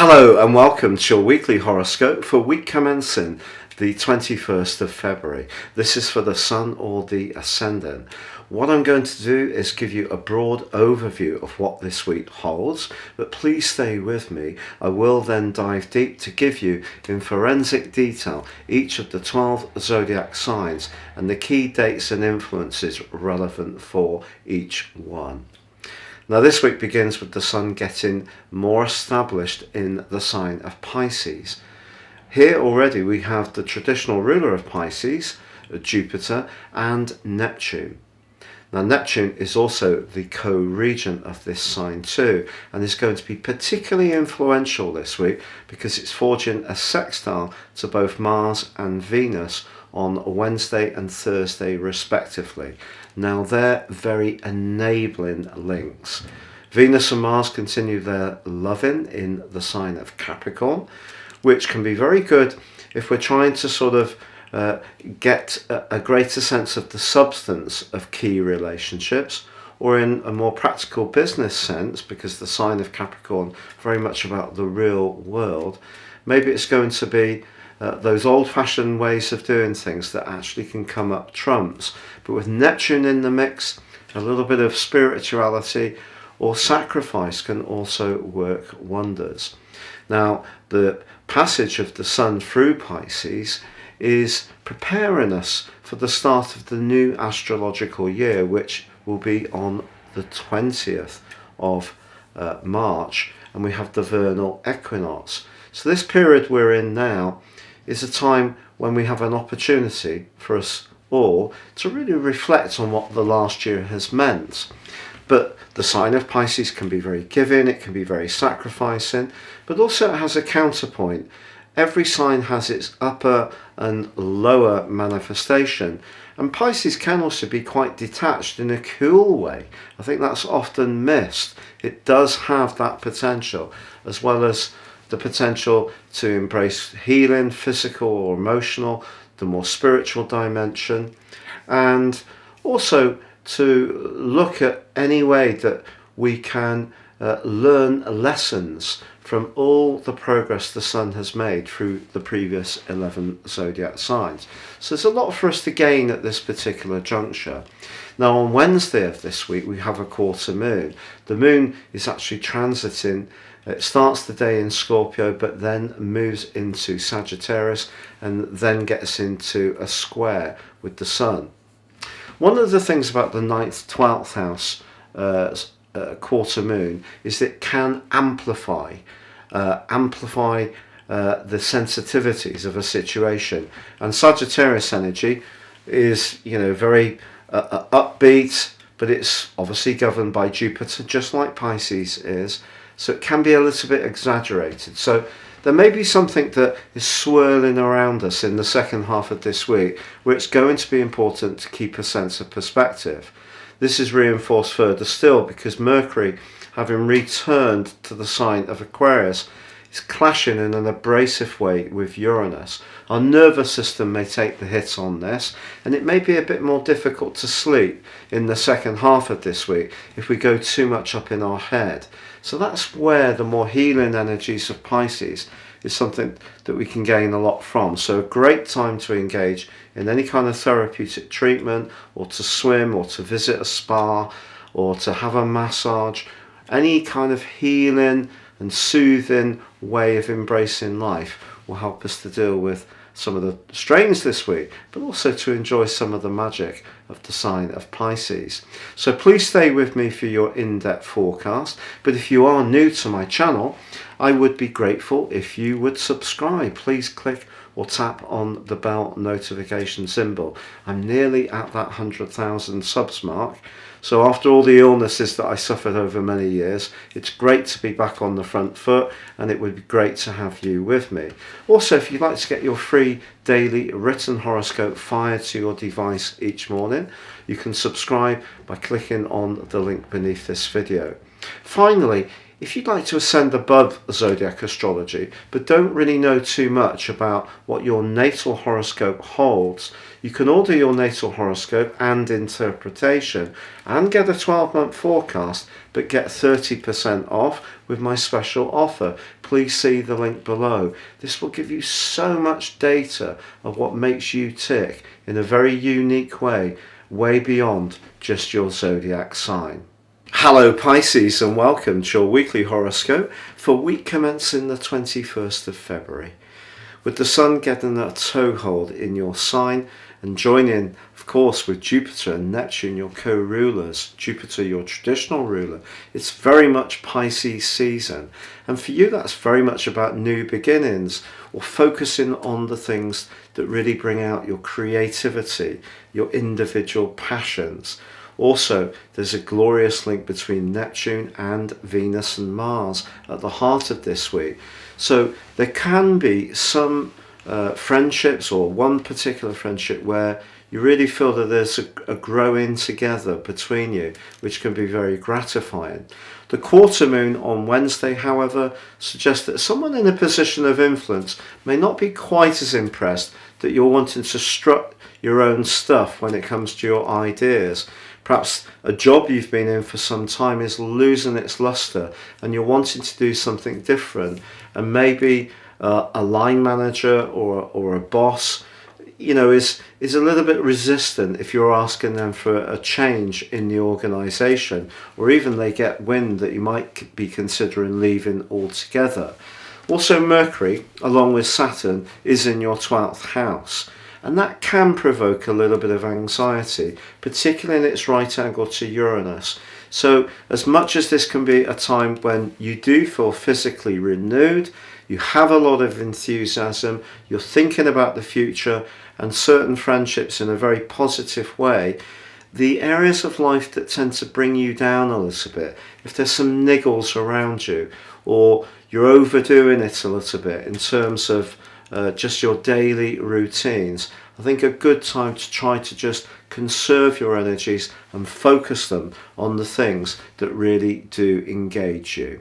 Hello and welcome to your weekly horoscope for week commencing the 21st of February. This is for the Sun or the Ascendant. What I'm going to do is give you a broad overview of what this week holds, but please stay with me. I will then dive deep to give you in forensic detail each of the 12 zodiac signs and the key dates and influences relevant for each one. Now this week begins with the Sun getting more established in the sign of Pisces. Here already we have the traditional ruler of Pisces, Jupiter, and Neptune. Now Neptune is also the co-regent of this sign too, and is going to be particularly influential this week because it's forging a sextile to both Mars and Venus on Wednesday and Thursday respectively. Now they're very enabling links. Venus and Mars continue their loving in the sign of Capricorn, which can be very good if we're trying to sort of get a greater sense of the substance of key relationships, or in a more practical business sense, because the sign of Capricorn very much about the real world. Maybe it's going to be those old-fashioned ways of doing things that actually can come up trumps. But with Neptune in the mix, a little bit of spirituality or sacrifice can also work wonders. Now, the passage of the Sun through Pisces is preparing us for the start of the new astrological year, which will be on the 20th of March, and we have the vernal equinox. So this period we're in now is a time when we have an opportunity for us all to really reflect on what the last year has meant. But the sign of Pisces can be very giving, it can be very sacrificing, but also it has a counterpoint. Every sign has its upper and lower manifestation, and Pisces can also be quite detached in a cool way. I think that's often missed. It does have that potential, as well as the potential to embrace healing, physical or emotional, the more spiritual dimension, and also to look at any way that we can learn lessons from all the progress the Sun has made through the previous 11 zodiac signs. So there's a lot for us to gain at this particular juncture. Now on Wednesday of this week we have a quarter moon. The moon is actually transiting. It starts the day in Scorpio, but then moves into Sagittarius and then gets into a square with the Sun. One of the things about the 9th, 12th house quarter moon is that it can amplify the sensitivities of a situation. And Sagittarius energy is, very upbeat, but it's obviously governed by Jupiter, just like Pisces is. So it can be a little bit exaggerated. So there may be something that is swirling around us in the second half of this week where it's going to be important to keep a sense of perspective. This is reinforced further still because Mercury, having returned to the sign of Aquarius, is clashing in an abrasive way with Uranus. Our nervous system may take the hit on this, and it may be a bit more difficult to sleep in the second half of this week if we go too much up in our head. So that's where the more healing energies of Pisces is something that we can gain a lot from. So a great time to engage in any kind of therapeutic treatment, or to swim, or to visit a spa, or to have a massage. Any kind of healing and soothing way of embracing life will help us to deal with some of the strains this week, but also to enjoy some of the magic of the sign of Pisces. So please stay with me for your in-depth forecast. But if you are new to my channel, I would be grateful if you would subscribe. Please click or tap on the bell notification symbol. I'm nearly at that 100,000 subs mark. So after all the illnesses that I suffered over many years, it's great to be back on the front foot, and it would be great to have you with me. Also, if you'd like to get your free daily written horoscope fired to your device each morning, you can subscribe by clicking on the link beneath this video. Finally, If you'd like to ascend above Zodiac astrology, but don't really know too much about what your natal horoscope holds, you can order your natal horoscope and interpretation and get a 12-month forecast, but get 30% off with my special offer. Please see the link below. This will give you so much data of what makes you tick in a very unique way beyond just your zodiac sign. Hello Pisces, and welcome to your weekly horoscope for week commencing the 21st of February. With the Sun getting a toehold in your sign and joining, of course, with Jupiter and Neptune, your co-rulers, Jupiter, your traditional ruler, it's very much Pisces season. And for you, that's very much about new beginnings or focusing on the things that really bring out your creativity, your individual passions. Also, there's a glorious link between Neptune and Venus and Mars at the heart of this week. So there can be some friendships, or one particular friendship, where you really feel that there's a growing together between you, which can be very gratifying. The quarter moon on Wednesday, however, suggests that someone in a position of influence may not be quite as impressed that you're wanting to strut your own stuff when it comes to your ideas. Perhaps a job you've been in for some time is losing its luster and you're wanting to do something different, and maybe a line manager or a boss is a little bit resistant if you're asking them for a change in the organisation, or even they get wind that you might be considering leaving altogether. Also, Mercury, along with Saturn, is in your 12th house, and that can provoke a little bit of anxiety, particularly in its right angle to Uranus. So as much as this can be a time when you do feel physically renewed, you have a lot of enthusiasm, you're thinking about the future and certain friendships in a very positive way, the areas of life that tend to bring you down a little bit, if there's some niggles around you, or you're overdoing it a little bit in terms of just your daily routines, I think a good time to try to just conserve your energies and focus them on the things that really do engage you.